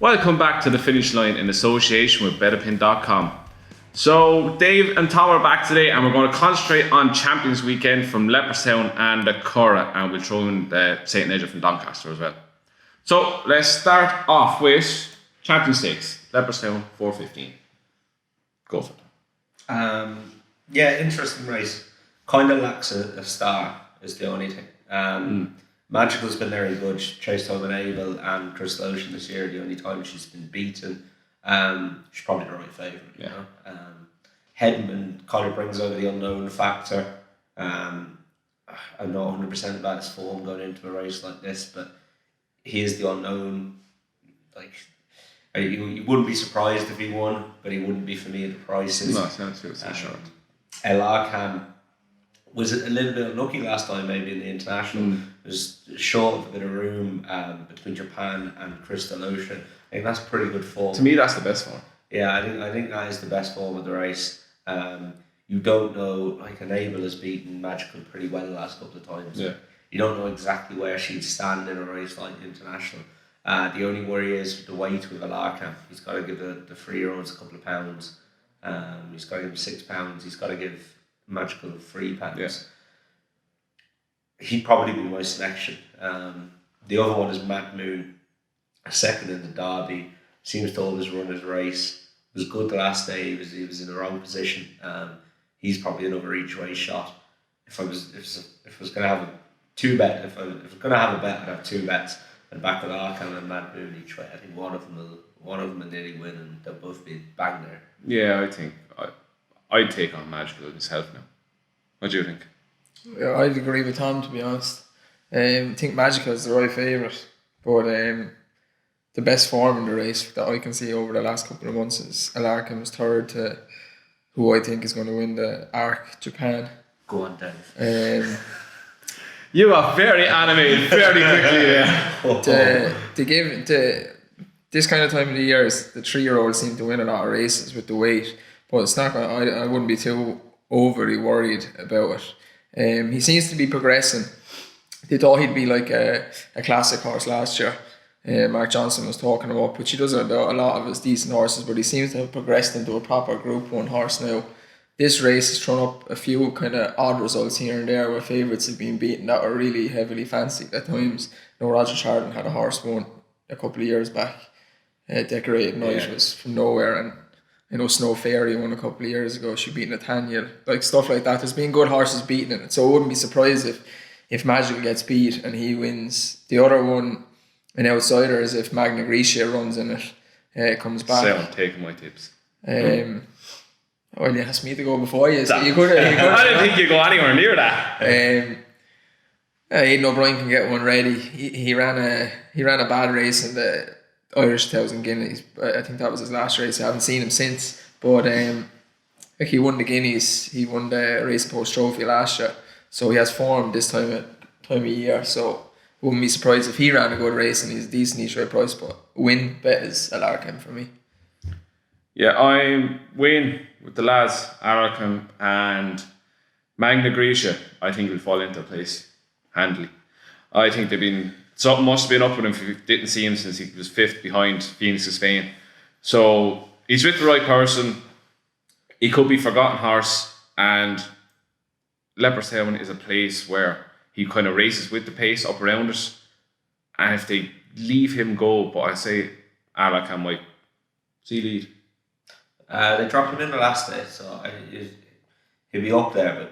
Welcome back to the finish line in association with Betopin.com. So Dave and Tom are back today and we're going to concentrate on Champions Weekend from Leopardstown and The Curragh, and we'll throw in the St. Nedra from Doncaster as well. So let's start off with Champions Stakes, Leopardstown 4:15. Go for it. Yeah, interesting race. Kind of lacks a star is the only thing. Magical's been very good. She chased home an Abel and Crystal Ocean this year. The only time she's been beaten. She's probably the right favourite. You know. Hedman kind of brings over the unknown factor. I'm not 100% about his form going into a race like this, but he is the unknown. Like, you wouldn't be surprised if he won, but he wouldn't be for me at the prices. No, it's too short. El Arkham was a little bit unlucky last time, maybe in the international. It was short of a bit of room between Japan and Crystal Ocean. I think that's pretty good form. To me, that's the best one. Yeah, I think that is the best form of the race. You don't know, like Enable has beaten Magical pretty well the last couple of times. Yeah. You don't know exactly where she'd stand in a race like the international. The only worry is the weight with Alarcam. He's got to give the 3-year-olds a couple of pounds. He's got to give them £6. He's got to give Magical £3. Yeah. He'd probably be my selection. The other one is Matt Moon, a second in the Derby. Seems to always run his race. Was good the last day. He was in the wrong position. He's probably another each way shot. If I was going to have a two bet, if I was going to have a bet, I'd have two bets. And back with Arkham and Matt Moon each way. I think one of them will nearly win, and they'll both be bang there. Yeah, I think I'd take on Magical himself now. What do you think? Yeah, I'd agree with Tom, to be honest. I think Magical is the right favourite, but the best form in the race that I can see over the last couple of months is Alarkham's third to who I think is going to win the Arc Japan. Go on, Dave. You are very animated very quickly there. This kind of time of the year, the 3-year-olds seem to win a lot of races with the weight, but it's not. I wouldn't be too overly worried about it. He seems to be progressing. They thought he'd be like a classic horse last year. Mark Johnson was talking about, which he does about a lot of his decent horses, but he seems to have progressed into a proper Group 1 horse now. This race has thrown up a few kind of odd results here and there where favourites have been beaten that are really heavily fancied at times. You know, Roger Chardon had a horse won a couple of years back. Decorated Night was from nowhere, and you know Snow Fairy won a couple of years ago. She beat Nathaniel, like stuff like that. There's been good horses beaten in it, so I wouldn't be surprised if Magical gets beat and he wins. The other one, an outsider, is if Magna Graecia runs in it, comes back. So I'm taking my tips. Well, you asked me to go before you, so you could. I didn't think you'd go anywhere near that. Aidan O'Brien can get one ready. He ran a bad race in the Irish 1000 Guineas. I think that was his last race. I haven't seen him since. But he won the Guineas. He won the Race Post Trophy last year. So he has form this time of year. So wouldn't be surprised if he ran a good race and he's a decent each way price. But win bet is Alarcam for me. Yeah, I'm win with the lads, Alarcam and Magna Graecia. I think will fall into place handily. I think something must have been up with him if you didn't see him since he was 5th behind Phoenix of Spain. So he's with the right person. He could be forgotten horse, and Leopardstown is a place where he kind of races with the pace up around it. And if they leave him go, but I say Alarcam might see lead. They dropped him in the last day, so he'll be up there.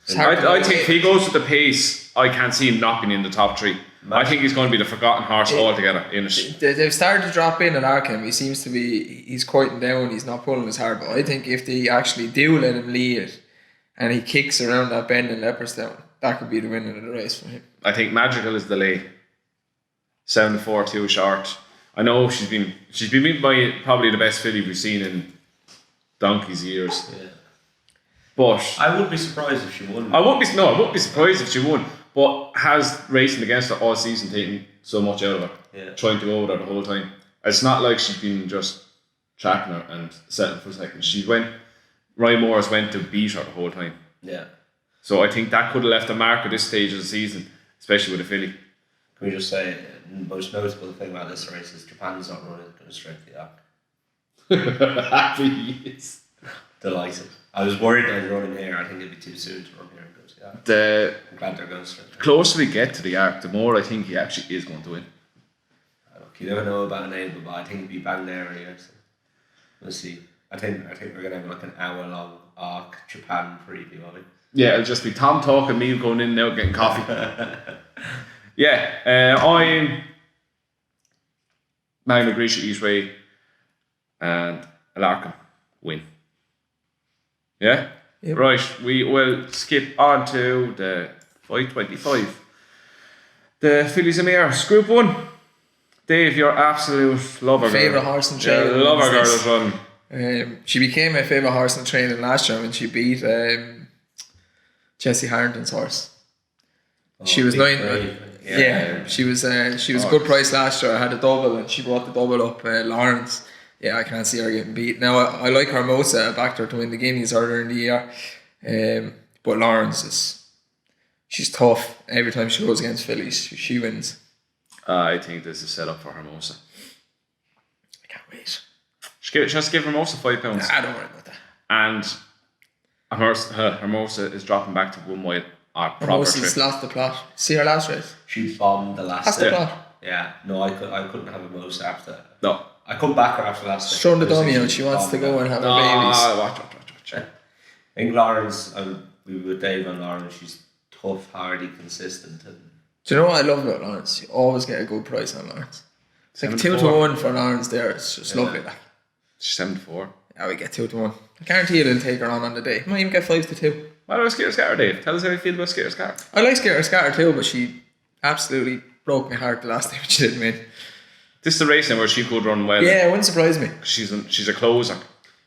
But I think if he goes with the pace, I can't see him not being in the top 3. I think he's going to be the forgotten horse altogether in it. They've started to drop in at Arkham. He seems to be, he's quieting down, he's not pulling as hard. But I think if they actually do let him lead and he kicks around that bend in Leopardstown, that could be the winner of the race for him. I think Magical is the lay. 7-4 too short. I know she's been beaten by probably the best filly we've seen in donkey's years. Yeah. But I wouldn't be surprised if she won. I wouldn't be surprised if she won. But has racing against her all season taken so much out of her? Yeah. Trying to go over her the whole time. It's not like she's been just tracking her and settling for seconds. Ryan Morris went to beat her the whole time. Yeah. So I think that could have left a mark at this stage of the season, especially with a filly. Can we just say the most notable thing about this race is Japan's not running, going straight to the arc. Happy yes. Delighted. I was worried they'd run in here. I think it'd be too soon to run here and go to the arc. I'm glad they're going straight. The closer we get to the arc, the more I think he actually is going to win. Look, you never know about an Abel, but I think he'd be bang there anyway. So we'll see. I think we're gonna have like an hour-long arc Japan preview of it. Yeah, it'll just be Tom talking, me going in and out getting coffee. Yeah, I'm Magna Grisha each way and Alarcon win. Yeah? Yep. Right, we will skip on to the 525. The Fillies and Mares, Group 1. Dave, your absolute lover Favourite girl. horse and trainer. Yeah, lover girl is run. She became my favourite horse in training last year when she beat Jesse Harrington's horse. She was nine. Yeah, she was a good price last year. I had a double and she brought the double up. Lawrence. Yeah, I can't see her getting beat. Now I like Hermosa. I backed her to win the Guineas earlier in the year. But Lawrence she's tough. Every time she goes against fillies, she wins. I think this is set up for Hermosa. I can't wait. Just give Hermosa £5. Nah, don't worry about that. And Hermosa is dropping back to 1 mile. Hermosa's lost the plot. See her last race? She bombed the last That's the day. plot. Yeah, no, I couldn't have Hermosa after that. No. I couldn't back her after last day. She's thrown the dummy out. She wants to go and have her babies. Watch. I think Lawrence, we were with Dave on Lawrence, she's tough, hardy, consistent. And Do you know what I love about Lawrence? You always get a good price on Lawrence. It's like 2-1 for Lawrence there. It's just lovely. Like. She's 7-4. Yeah, we get 2-1. I guarantee you they'll take her on the day. Might even get 5-2. What about Scatter Scatter, Dave? Tell us how you feel about Scatter Scatter. I like Scatter too, but she absolutely broke my heart the last time she didn't win. This is the race now where she could run well. Yeah, it wouldn't surprise me. She's a closer.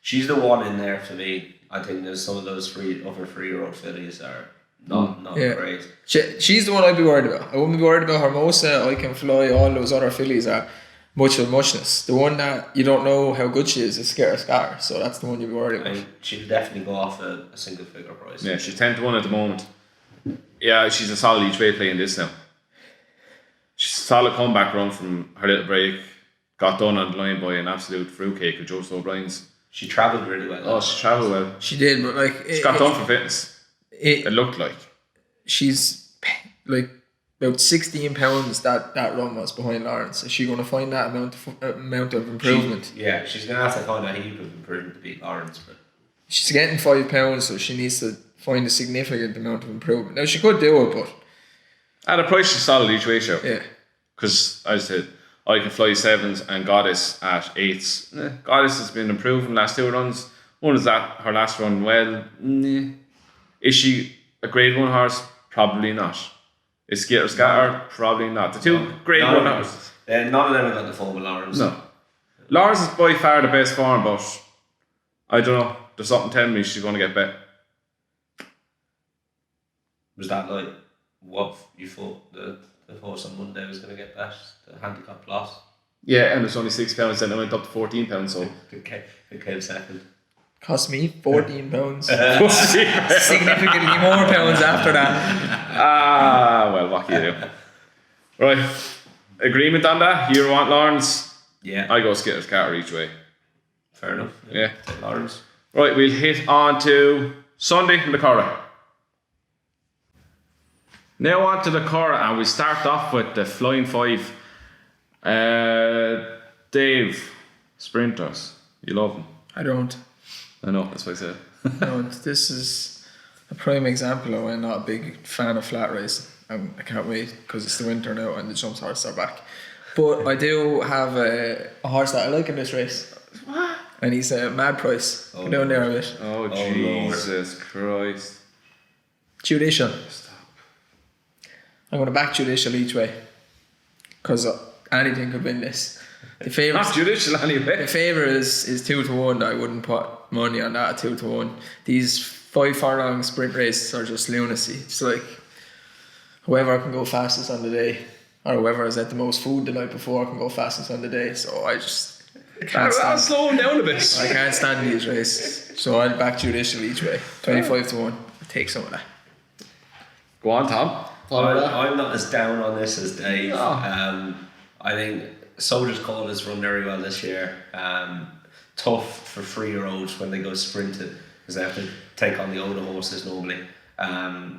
she's the one in there for me. I think there's some of those other 3-year-old fillies are not great. She's the one I'd be worried about. I wouldn't be worried about Hermosa, I Can Fly, all those other fillies are much of muchness. The one that you don't know how good she is Scatter, so that's the one you'd be worried about. I mean, she'll definitely go off a single figure price. Yeah, she's 10-1 at the moment. Yeah, she's a solid each way playing this now. She's a solid comeback run from her little break. Got done on the line by an absolute fruitcake of Joseph O'Brien's. She travelled really well. Oh, she travelled well. She did, but like... She got done for fitness. It looked like. She's like about 16 pounds that run was behind Lawrence. Is she going to find that amount of improvement? She's going to have to find a heap of improvement to beat Lawrence. But she's getting 5 pounds, so she needs to find a significant amount of improvement. Now, she could do it, but... At a price, she's solid each way, show. Yeah. Because, as I said, I Can Fly 7s and Goddess at 8s. Goddess has been improving last 2 runs. One is that her last run, well, is she a grade 1 horse? Probably not. Is Skitter Scatter? Probably not. The 2 grade 1 horses. None of them have got the form of Lawrence. No. Lawrence is by far the best form, but I don't know. There's something telling me she's going to get better. Was that like what you thought the horse on Monday was going to get that? The handicap loss? Yeah, and it's only £6, then it went up to £14, so. It came second. Cost me 14 pounds. Significantly more pounds after that. Well, what can you do? Right. Agreement on that? You want Lawrence? Yeah. I go Skitter Scatter each way. Fair enough. Yeah. Take Lawrence. Right, we'll hit on to Sunday in the Curragh. Now on to the Curragh, and we start off with the Flying 5. Dave, sprinters. You love them. I don't. I know, that's what I said. No, this is a prime example of why I'm not a big fan of flat racing. I can't wait because it's the winter now and the jumps horses are back. But I do have a horse that I like in this race. What? And he's a mad price. Go down there a bit. Oh, Jesus Christ. Judicial. Stop. I'm going to back Judicial each way. Because anything could win this. The favourite. Not Judicial anyway. The favourite is 2-1. I wouldn't put money on that at 2-1. These 5 furlong sprint races are just lunacy. It's like whoever can go fastest on the day, or whoever has had the most food the night before can go fastest on the day. So I just can't I'll stand. slow him down a bit. I can't stand these races. So I'll back Judicial each way. 25-1. I'll take some of that. Go on, Tom. follow that. I'm not as down on this as Dave. No. I think Soldier's Call has run very well this year. Tough for 3-year-olds when they go sprinting because they have to take on the older horses normally.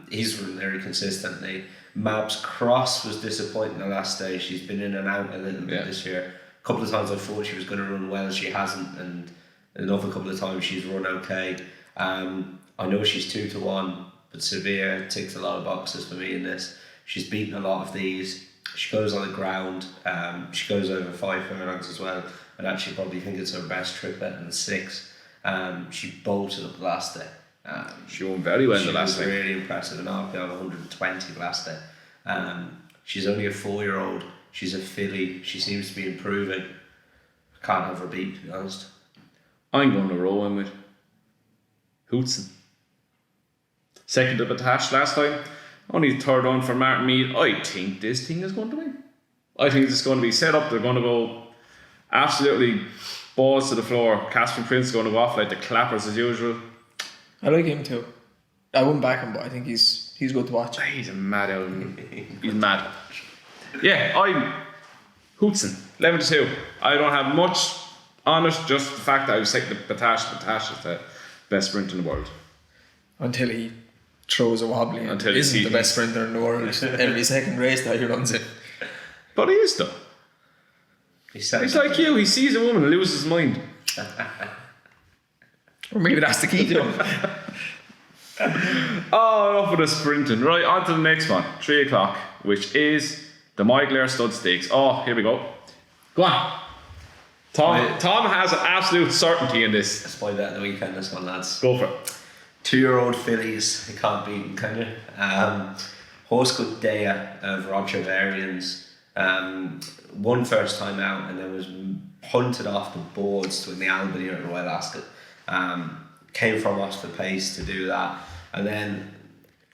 He's run very consistently. Mab's Cross was disappointing the last day. She's been in and out a little bit this year. A couple of times I thought she was going to run well, she hasn't, and another couple of times she's run okay. I know she's 2-1, but Sevilla ticks a lot of boxes for me in this. She's beaten a lot of these. She goes on the ground. She goes over 5 furlongs as well. I'd actually probably think it's her best triplet in the 6. She bolted up the last day. She won very well the last day. day. She was really impressive. An RPI of 120 last day. She's only a 4-year-old. She's a filly. She seems to be improving. Can't have her beat, to be honest. I'm going to roll in with Hootson. Second to Batash last time. Only third on for Martin Mead. I think this thing is going to win. I think it's going to be set up. They're going to go absolutely balls to the floor. Caspian Prince is going to go off like the clappers as usual. I like him too. I wouldn't back him, but I think he's good to watch. He's a mad out. He's mad. Yeah, I'm Hootson. 11-2. I don't have much on it. Just the fact that I was taking the Batash. Batash is the best sprinter in the world. Until he throws a wobbly and Until he isn't the best sprinter in the world every second race that he runs in. But he is though. He's like you. He sees a woman and loses his mind. Or maybe that's the key to him. Oh, enough of the sprinting. Right, on to the next one. 3 o'clock, which is the Myglaire Stud Stakes. Oh, here we go. Go on. Tom has an absolute certainty in this. That's my bet of the weekend, this one, lads. Go for it. 2-year-old fillies, you can't beat them, can you? Horse called Dea of Roger Varians won first time out and then was punted off the boards to win the Albany at Royal Ascot. Came from Oxford Pace to do that, and then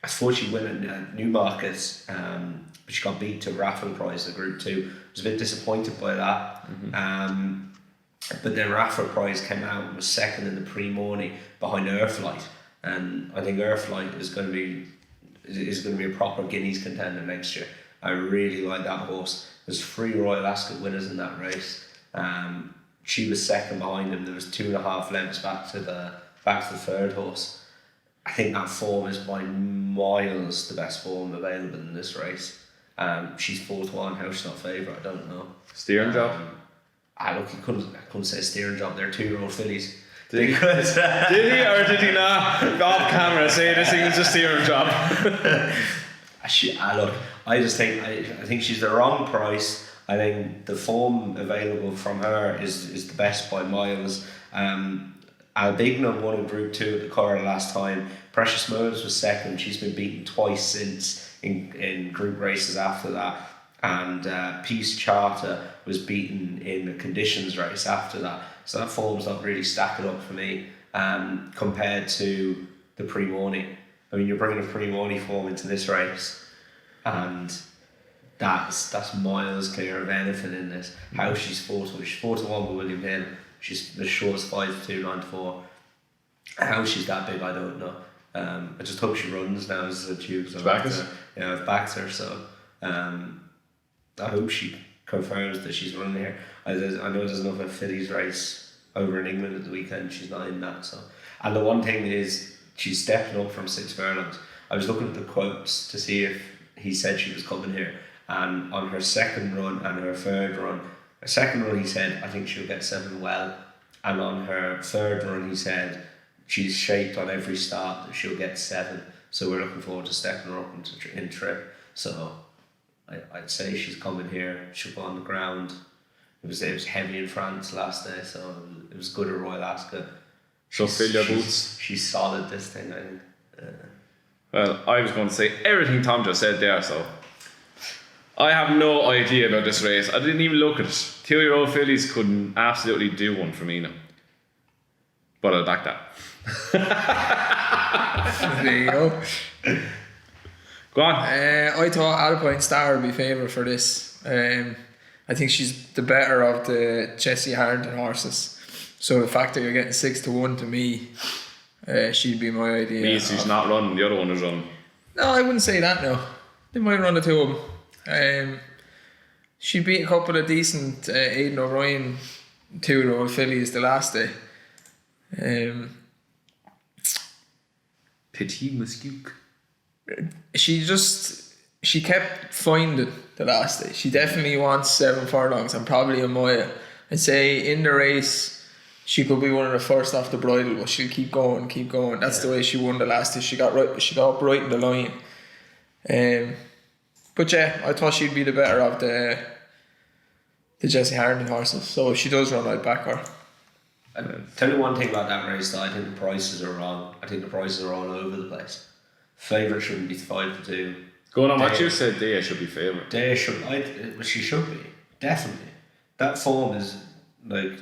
I thought she'd win at Newmarket, but she got beat to Raffle Prize in Group 2. I was a bit disappointed by that. But then Raffle Prize came out and was second in the pre-morning behind Earthlight. And I think Earthlight is going to be a proper Guineas contender next year. I really like that horse. There's 3 Royal Ascot winners in that race. She was second behind him. There was 2.5 lengths back to the third horse. I think that form is by miles the best form available in this race. She's 4-1. How she's not favourite, I don't know. Steering job. I couldn't say steering job. They're 2-year-old fillies. Did he or did he not? Off camera, say this thing is a steering job. I just think I think she's the wrong price. I think the form available from her is the best by miles. Albigna won in Group 2 at the Curragh last time. Precious Moments was second. She's been beaten twice since in group races after that. And Peace Charter was beaten in the conditions race after that. So that form's not really stacking up for me compared to the pre-morning. I mean, you're bringing a pre-morning form into this race, and that's miles clear of anything in this. How she's 4-1. She's 4-1 with William Hill. She's the shortest 5-2-9-4. How she's that big, I don't know. I just hope she runs now as a tube. I've backed her. So I hope she confirms that she's running here. I know there's another fillies race over in England at the weekend. She's not in that. So, and the one thing is she's stepping up from 6 furlongs. I was looking at the quotes to see if he said she was coming here, and on her second run and her third run, her second run he said I think she'll get 7 well, and on her third run he said she's shaped on every start that she'll get 7. So we're looking forward to stepping her up in trip. So I'd say she's coming here. She'll go on the ground. It was heavy in France last day, so it was good at Royal Ascot. She'll fill your boots. She's solid, this thing, I think. Well, I was going to say everything Tom just said there, so I have no idea about this race. I didn't even look at it. 2-year-old fillies couldn't absolutely do one for me now. But I'll back that. There you go. Go on. I thought Alpine Star would be favourite for this. I think she's the better of the Jessie Harrington horses. So the fact that you're getting 6-1 to me, she'd be my idea. Means she's not running, the other one is running. No, I wouldn't say that, no. They might run the two of them. She beat a couple of decent Aidan O'Brien 2-year-old fillies the last day. Petit Muscook. She kept finding the last day. She definitely wants 7 furlongs and probably a mile. I'd say in the race, she could be one of the first off the bridle, but she'll keep going. That's the way she won the last day. She got up right in the line. But yeah, I thought she'd be the better of the Jesse Harney horses. So if she does run, I'd back her. I'll tell you one thing about that race though, I think the prices are wrong. I think the prices are all over the place. Favourite shouldn't be 5-2. Going on what you said, Dea should be favourite. She should be. Definitely. That form is like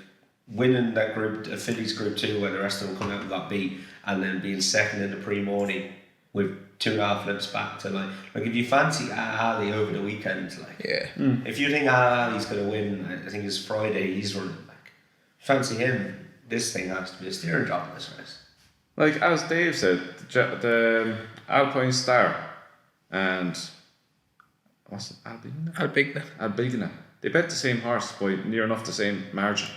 winning that group, a fillies group 2 where the rest of them come out and got beat, and then being second in the pre-morning with 2.5 lengths back to like if you fancy Ali over the weekend, like if you think Ali's going to win, I think it's Friday, he's running back. Fancy him, this thing has to be a steering job in this race. Like as Dave said, the Alpine Star and what's it, Albigna. They bet the same horse by near enough the same margin,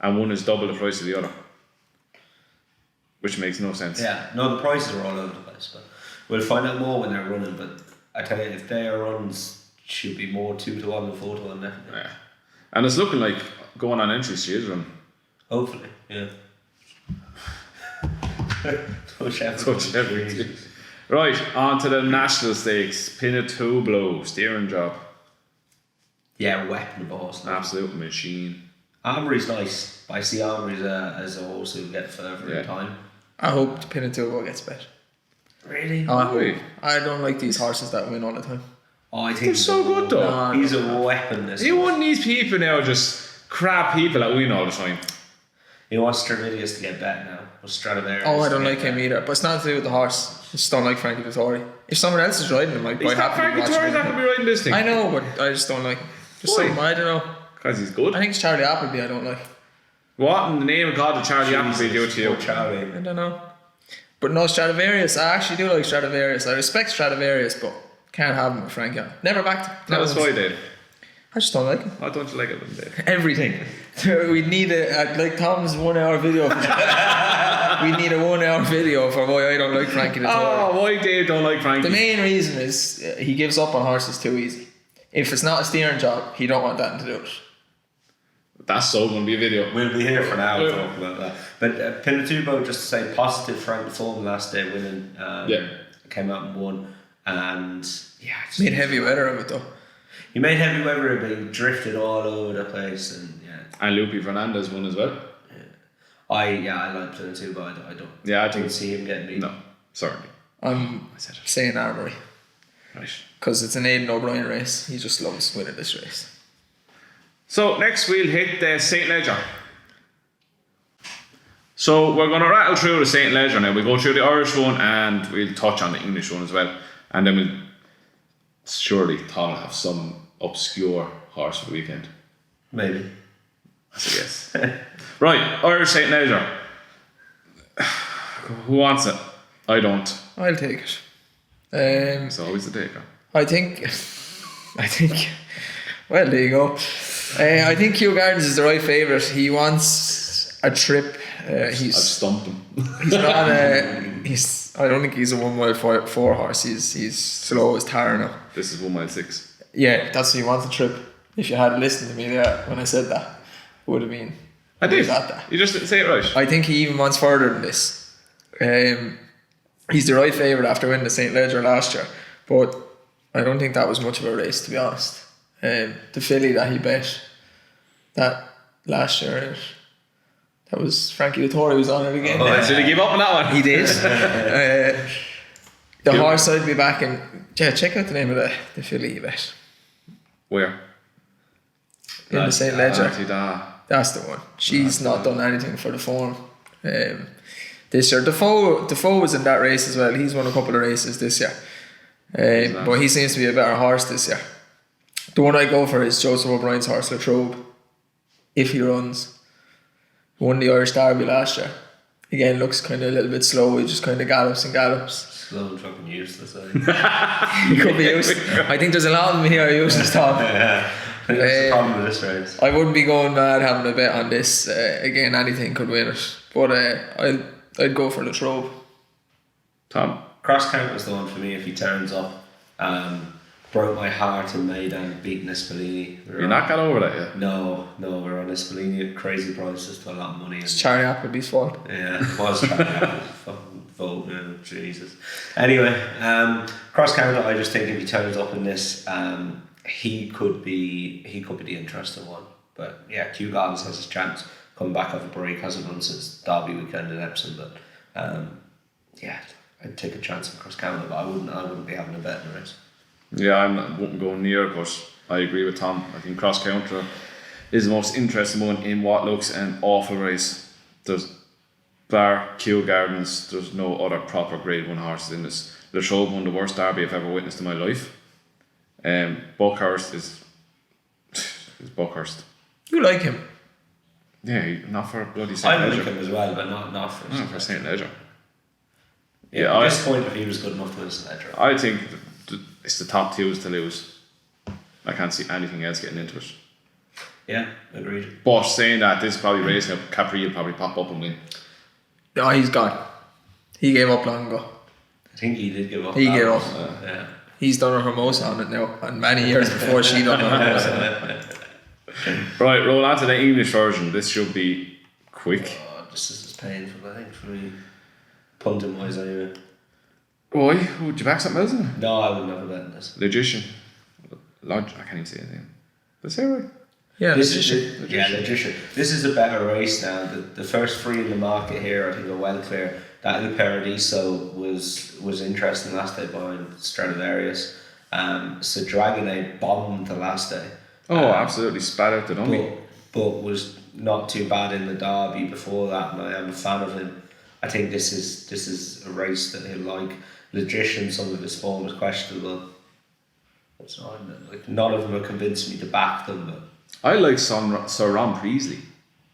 and one is double the price of the other, which makes no sense. Yeah, no, the prices are all over the place, but we'll find out more when they're running. But I tell you, if their runs should be more 2-1 than 4-1, definitely. Yeah, and it's looking like going on entry, she is running. Hopefully, yeah. Touch everything. Right, on to the national stakes. Pinatubo, steering job. Yeah, weapon of a horse. Absolute machine. Armory's nice. I see Armory as a horse who will get further in time. I hope the Pinatubo gets better. Really? I don't like these horses that win all the time. Oh, I think they're so good though. He's a weapon. You want these people now, just crap people that win all the time. He wants Stradivarius to get bet now. Or Stradivarius. Oh, I don't like him either. But it's not to do with the horse. I just don't like Frankie Dettori. If someone else is riding him, I'd quite happy to watch him. Frankie Dettori's not going to be riding this thing. I know, but I just don't like him. Just something, I don't know. Because he's good. I think it's Charlie Appleby I don't like. What in the name of God did Charlie Appleby do to you? Charlie. I don't know. But no, Stradivarius. I actually do like Stradivarius. I respect Stradivarius, but can't have him with Frankie. Never backed him. Tell us why, Dave. I just don't like him. Why don't you like it, Dave? Everything. We need like Tom's 1 hour video. We need a 1 hour video for why I don't like Frankie Dettori. Oh, why Dave don't like Frankie? The main reason is he gives up on horses too easy. If it's not a steering job, he don't want that to do it. That's so going to be a video. We'll be here for an hour talking about that. But Pinatubo, just to say, positive Frank form last day winning. Came out and won. And made heavy weather of it though. He made heavy weather of it, he drifted all over the place. And Lupe Fernandez won as well. I like Pinatubo, I don't. Yeah, I think see him getting beat. No, sorry. I'm saying Armory. Right. Because it's an Aidan O'Brien race. He just loves winning this race. So next we'll hit the St. Leger. So we're going to rattle through the St. Leger now. We'll go through the Irish one and we'll touch on the English one as well. And then we'll surely Tom will have some obscure horse for the weekend. Maybe. That's a guess. Right, Irish St. Leger. Who wants it? I don't. I'll take it. It's always the taker. I think, well, there you go. I think Hugh Gardens is the right favourite. He wants a trip. I've stumped him. He's not I don't think he's a 1 mile 4 horse. He's slow as tar now. This is 1 mile 6. Yeah, that's what he wants a trip. If you had listened to me there when I said that, it would have been. I did. That. You just didn't say it right. I think he even wants further than this. He's the right favourite after winning the St. Leger last year, but I don't think that was much of a race, to be honest. The filly that he bet that last year, that was Frankie Dettori was on it again. Did he give up on that one? He did. The horse I'd be backing. Yeah, check out the name of the filly he bet. Where? In the St. Leger. That's the one. She's not done anything for the form. This year, Defoe was in that race as well. He's won a couple of races this year, but he seems to be a better horse this year. The one I go for is Joseph O'Brien's horse, Latrobe. If he runs, won the Irish Derby last year. Again, looks kind of a little bit slow. He just kind of gallops and gallops. Slow and fucking useless. He could be useless. I think there's a lot of them here useless, Tom. Yeah. I think that's the problem with this race. I wouldn't be going mad having a bet on this. Again, anything could win it. But I'd go for Latrobe. Tom? Cross Count was the one for me if he turns up. Broke my heart in Maidan beating Espellini. You're not got over that yet? No, we're on Espellini at crazy prices to a lot of money. It's Charlie Appleby's fault. Yeah, it was Charlie Appleby's fucking vote. Jesus. Anyway, Cross Count, I just think if he turns up in this, he could be the interesting one. But yeah, Kew Gardens has his chance. Coming back off a break, hasn't run since Derby weekend in Epsom, but yeah, I'd take a chance on Cross County, but I wouldn't be having a bet in the race. Yeah, I wouldn't go near, but I agree with Tom. I think Cross Counter is the most interesting one in what looks an awful race. There's bar Kew Gardens, there's no other proper grade 1 horses in this. Latrobe won the worst derby I've ever witnessed in my life. Buckhurst is Buckhurst. You like him? Yeah, not for bloody St. I Leger. like him as well, but not for Not for St. Leger. Yeah, at this point, if he was good enough to win St. Leger. I think it's the top twos to lose. I can't see anything else getting into it. Yeah, agreed. But saying that, this is probably racing up. Capri will probably pop up and win. No, he's gone. He gave up long ago. I think he did give up. He gave up. Yeah. He's done a Hermosa on it now, and many years before she done a Hermosa on it. Right, roll on to the English version. This should be quick. Oh, this is painful, I think, for me. Punting wise, anyway. Why? Would you back something else in it? No, I wouldn't have a bet in this. Logician. I can't even say anything. Did I say it right? Yeah, Logician. This is a better race now. The first 3 in the market here, I think, are well clear. That Il Paradiso was interesting last day behind Stradivarius. So Dragonet bombed the last day. Oh, absolutely spat out the dummy. But was not too bad in the derby before that, and I am a fan of him. I think this is a race that he'll like. Logician, some of his form is questionable. That's all. Like, none of them are convincing me to back them. But I like Sir Ron Priestley.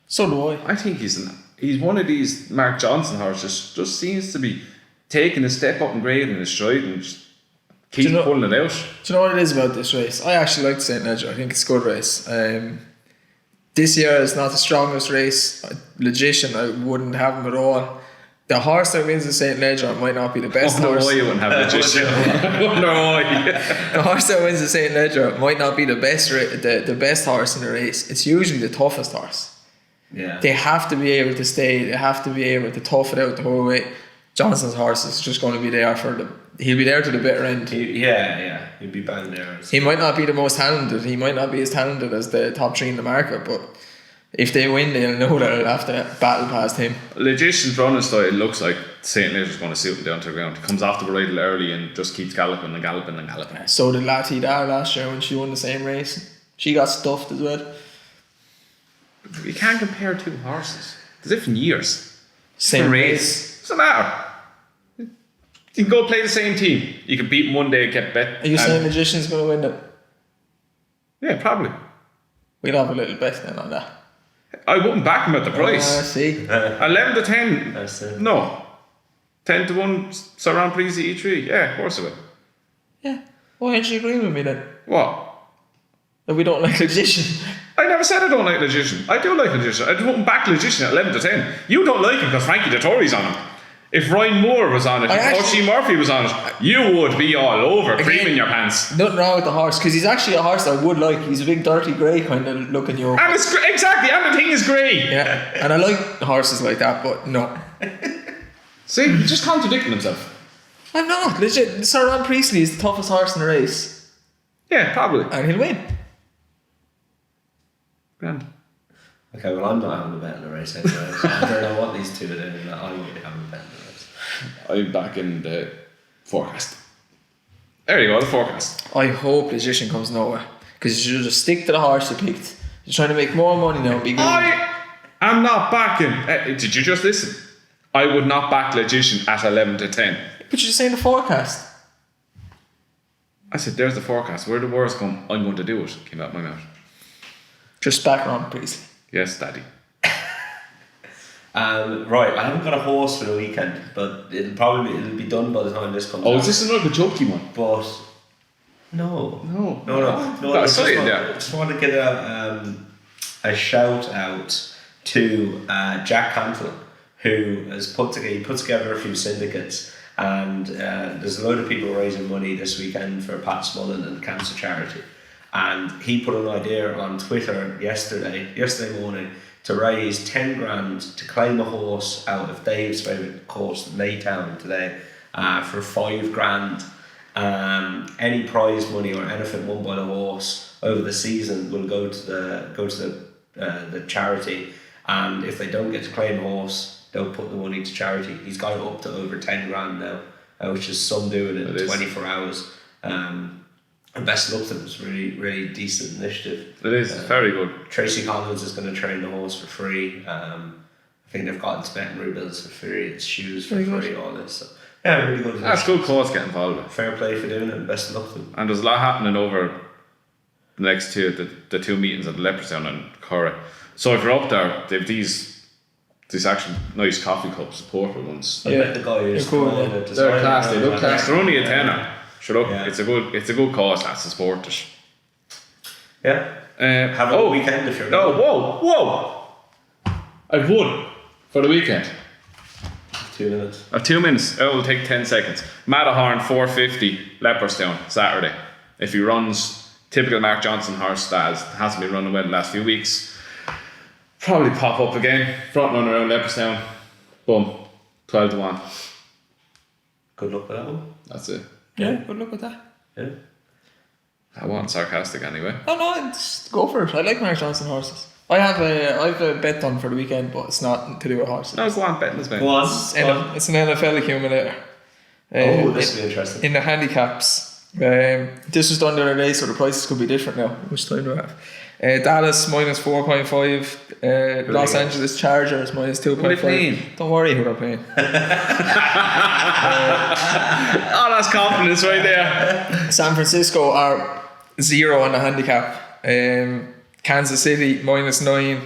So do I. I think he's one of these Mark Johnson horses. Just seems to be taking a step up in grade in his stride and just keep pulling it out. Do you know what it is about this race? I actually like St. Leger. I think it's a good race. This year is not the strongest race. Logician, I wouldn't have him at all. The horse that wins the St. Leger might not be the best horse. Why you wouldn't have Logician. I wonder why. The horse that wins the St. Leger might not be the best the best horse in the race. It's usually the toughest horse. yeah, They have to be able to stay. They have to be able to tough it out the whole way. Johnson's horse is just going to be there he'll be there to the bitter end. he'd be bound there. He might not be the most talented. He might not be as talented as the top 3 in the market, but if they win, they'll know that they'll have to battle past him. Logician's running style looks like St. Leger's going to suit him down to the ground. He comes off the bridle early and just keeps galloping and galloping and galloping. So did Lati Dar last year when she won the same race. She got stuffed as well. You can't compare 2 horses. They're different years. Same race. Doesn't matter. You can go play the same team. You can beat them one day and get bet. Are you saying Magician's going to win it? Yeah, probably. We'll have a little bet then on that. I wouldn't back him at the price. See. 11 to 10. That's it. No. 10 to 1 Sir Ron Priestley E3. Yeah, of course I will. Yeah. Why aren't you agreeing with me then? What? That we don't like Logician. I never said I don't like Logician. I do like Logician. I just wouldn't back Logician at 11 to 10. You don't like him because Frankie Dettori's on him. If Ryan Moore was on it, if Oshie Murphy was on it, you would be all over, creaming your pants. Nothing wrong with the horse, because he's actually a horse I would like. He's a big dirty grey kind of looking yoke. And it's exactly, and the thing is grey. Yeah, and I like horses like that, but no. See, he's just contradicting himself. I'm not, legit. Sir Ron Priestley is the toughest horse in the race. Yeah, probably. And he'll win. Grand. Okay, well, I'm not having a bet in the race anyway. So I don't know what these two are doing. I won't be having a bet in the race. I'm back in the forecast. There you go, the forecast. I hope Logician comes nowhere, because you should just stick to the horse you picked. You're trying to make more money now. Be good. I am not backing. Did you just listen? I would not back Logician at 11 to 10. But you're just saying the forecast. I said, there's the forecast. Where the words come, I'm going to do it. Came out my mouth. Just back Ron Priestley. Yes, Daddy. Right, I haven't got a horse for the weekend, but it'll be done by the time this comes out. Oh, is this another jokey one? But no. That's I right, just want to get a shout out to Jack Canfield, who has put together a few syndicates, and there's a load of people raising money this weekend for Pat Smullen and cancer charity. And he put an idea on Twitter yesterday morning to raise 10 grand to claim a horse out of Dave's favourite course, Maytown, today, for 5 grand. Any prize money or anything won by the horse over the season will go to the charity, and if they don't get to claim a horse, they'll put the money to charity. He's got it up to over 10 grand now, which is some doing it in 24 hours. And best of luck to them. It's really, really decent initiative. It is very good. Tracy Collins is going to train the horse for free. I think they've got its veterinary bills for free, its shoes for free, all this. So, yeah, really good. That's good cause getting involved with. Fair play for doing it, and best of luck to them. And there's a lot happening over the next the two meetings at Leopardstown and The Curragh. So if you're up there, they've these actually nice coffee cups, portable ones. I bet the guy who's cool, calling yeah. it. They're class. They look class. They're only a tenner. Shut up. Yeah. It's a good cause. That's the sport. Yeah. Have a weekend if you're No, whoa. I've won for the weekend. 2 minutes. 2 minutes. It will take 10 seconds. Matterhorn 450 Leopardstown Saturday. If he runs typical Mark Johnson horse that hasn't been running well the last few weeks, probably pop up again. Front run around Leopardstown. Boom. 12 to 1. Good luck with that one. That's it. Yeah, good luck with that. Yeah. I wasn't sarcastic anyway. No, just go for it. I like Mark Johnson horses. I have a bet done for the weekend, but it's not to do with horses. No, go on, betting this, mate. Go on. It's an NFL accumulator. This will be interesting. In the handicaps. This was done the other day, so the prices could be different now. Which time do I have? Dallas minus 4.5. Los Angeles Chargers minus 2.5. Don't worry who they're playing. Oh, that's confidence right there. San Francisco are 0 on the handicap. Kansas City minus 9.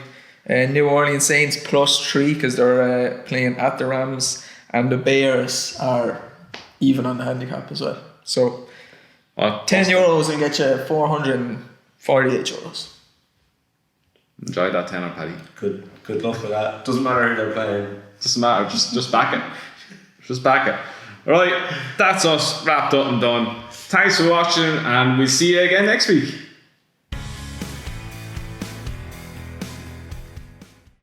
New Orleans Saints plus 3 because they're playing at the Rams, and the Bears are even on the handicap as well. So €10 will get you 448 euros. Enjoy that tenner, Paddy. Good luck with that. Doesn't matter who they're playing. Doesn't matter, just back it. Just back it. Right, that's us wrapped up and done. Thanks for watching, and we'll see you again next week.